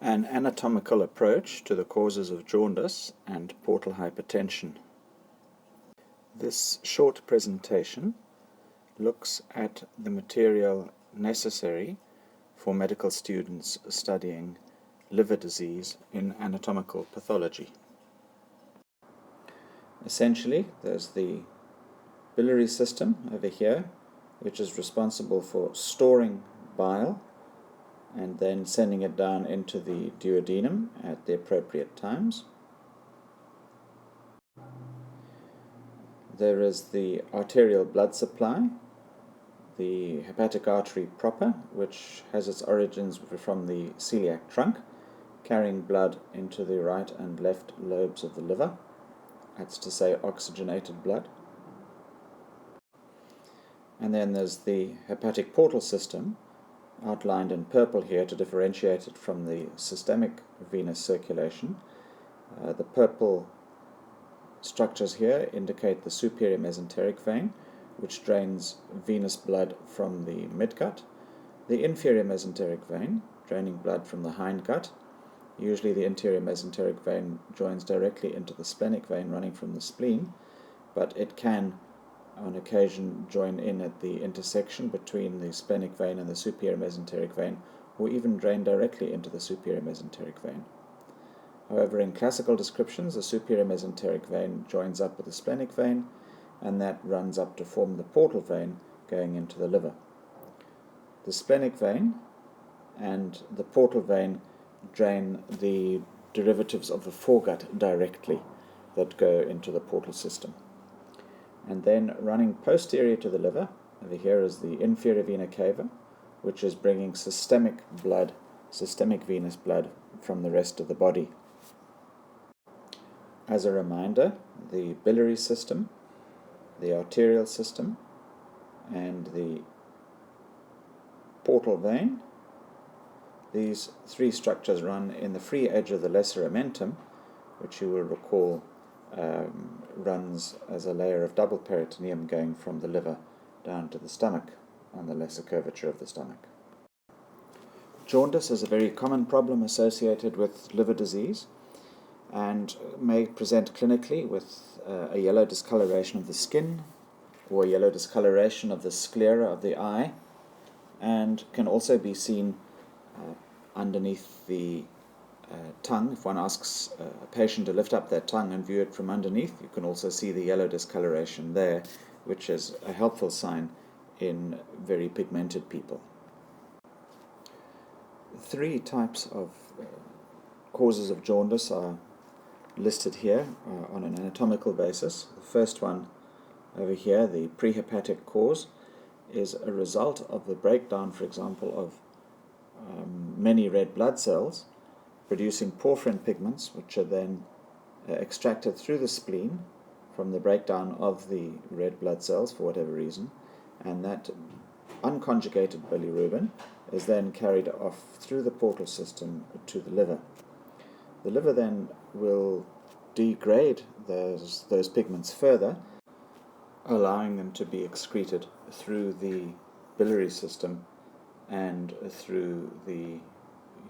An anatomical approach to the causes of jaundice and portal hypertension. This short presentation looks at the material necessary for medical students studying liver disease in anatomical pathology. Essentially, there's the biliary system over here, which is responsible for storing bile and then sending it down into the duodenum at the appropriate times. There is the arterial blood supply, the hepatic artery proper, which has its origins from the celiac trunk, carrying blood into the right and left lobes of the liver. That's to say, oxygenated blood. And then there's the hepatic portal system, outlined in purple here to differentiate it from the systemic venous circulation. The purple structures here indicate the superior mesenteric vein, which drains venous blood from the midgut. The inferior mesenteric vein, draining blood from the hindgut. Usually the interior mesenteric vein joins directly into the splenic vein running from the spleen, but it can on occasion join in at the intersection between the splenic vein and the superior mesenteric vein, or even drain directly into the superior mesenteric vein. However, in classical descriptions, the superior mesenteric vein joins up with the splenic vein, and that runs up to form the portal vein going into the liver. The splenic vein and the portal vein drain the derivatives of the foregut directly that go into the portal system. And then running posterior to the liver, over here is the inferior vena cava, which is bringing systemic venous blood from the rest of the body. As a reminder, the biliary system, the arterial system, and the portal vein, these three structures run in the free edge of the lesser omentum, which you will recall runs as a layer of double peritoneum going from the liver down to the stomach on the lesser curvature of the stomach. Jaundice is a very common problem associated with liver disease and may present clinically with a yellow discoloration of the skin or a yellow discoloration of the sclera of the eye, and can also be seen underneath the tongue. If one asks a patient to lift up their tongue and view it from underneath, you can also see the yellow discoloration there, which is a helpful sign in very pigmented people. Three types of causes of jaundice are listed here on an anatomical basis. The first one over here, the prehepatic cause, is a result of the breakdown, for example, of many red blood cells producing porphyrin pigments, which are then extracted through the spleen from the breakdown of the red blood cells for whatever reason, and that unconjugated bilirubin is then carried off through the portal system to the liver. The liver then will degrade those pigments further, allowing them to be excreted through the biliary system and through the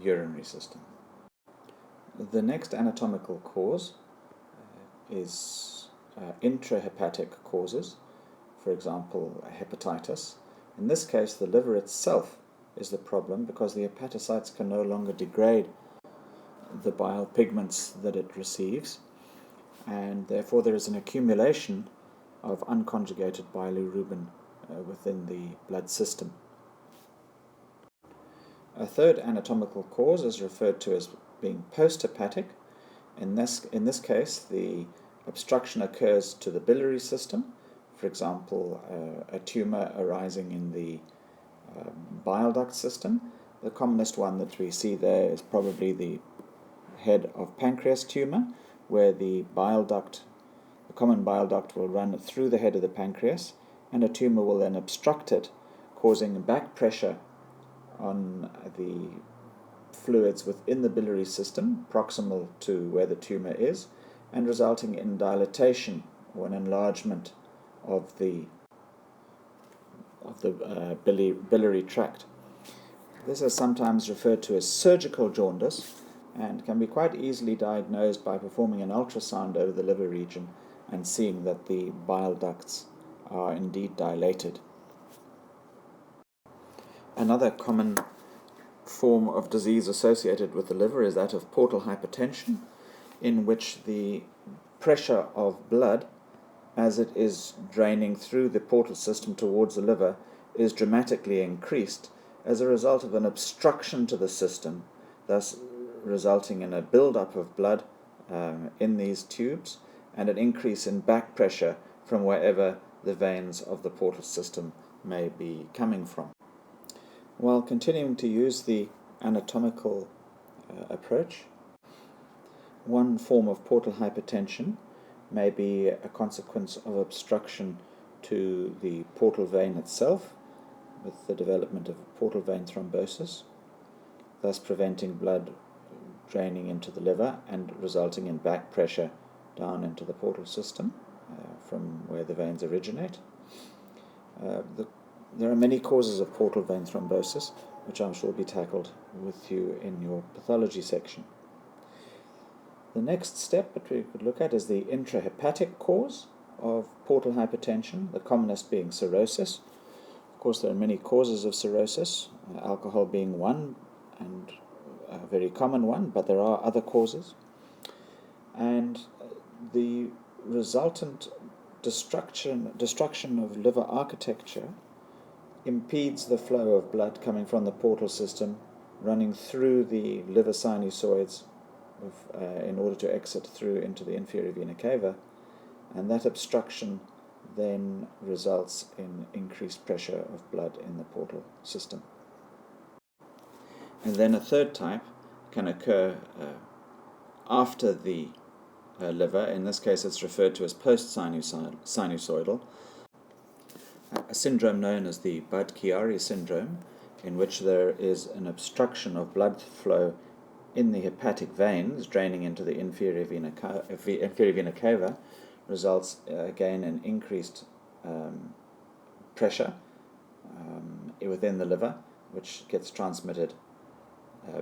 urinary system. The next anatomical cause is intrahepatic causes, for example, hepatitis. In this case, the liver itself is the problem because the hepatocytes can no longer degrade the bile pigments that it receives, and therefore there is an accumulation of unconjugated bilirubin within the blood system. A third anatomical cause is referred to as being posthepatic. In this case, the obstruction occurs to the biliary system. For example, a tumor arising in the bile duct system. The commonest one that we see there is probably the head of pancreas tumor, where the common bile duct will run through the head of the pancreas, and a tumor will then obstruct it, causing back pressure on the fluids within the biliary system, proximal to where the tumor is, and resulting in dilatation or an enlargement of the biliary tract. This is sometimes referred to as surgical jaundice, and can be quite easily diagnosed by performing an ultrasound over the liver region and seeing that the bile ducts are indeed dilated. Another common form of disease associated with the liver is that of portal hypertension, in which the pressure of blood as it is draining through the portal system towards the liver is dramatically increased as a result of an obstruction to the system, thus resulting in a build-up of blood in these tubes and an increase in back pressure from wherever the veins of the portal system may be coming from. While continuing to use the anatomical approach, one form of portal hypertension may be a consequence of obstruction to the portal vein itself, with the development of portal vein thrombosis, thus preventing blood draining into the liver and resulting in back pressure down into the portal system from where the veins originate. There are many causes of portal vein thrombosis, which I'm sure will be tackled with you in your pathology section. The next step that we could look at is the intrahepatic cause of portal hypertension, the commonest being cirrhosis. Of course, there are many causes of cirrhosis, alcohol being one, and a very common one, but there are other causes. And the resultant destruction of liver architecture impedes the flow of blood coming from the portal system, running through the liver sinusoids in order to exit through into the inferior vena cava, and that obstruction then results in increased pressure of blood in the portal system. And then a third type can occur after the liver. In this case, it's referred to as post-sinusoidal, a syndrome known as the Budd-Chiari syndrome, in which there is an obstruction of blood flow in the hepatic veins draining into the inferior vena cava, results again in increased pressure within the liver, which gets transmitted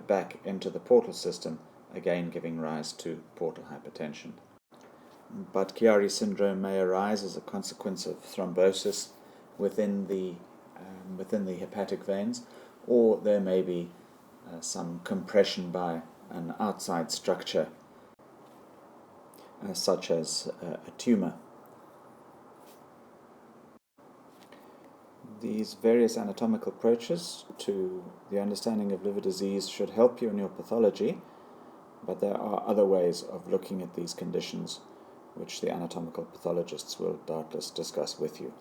back into the portal system, again giving rise to portal hypertension. Budd-Chiari syndrome may arise as a consequence of thrombosis within the hepatic veins, or there may be some compression by an outside structure, such as a tumor. These various anatomical approaches to the understanding of liver disease should help you in your pathology, but there are other ways of looking at these conditions which the anatomical pathologists will doubtless discuss with you.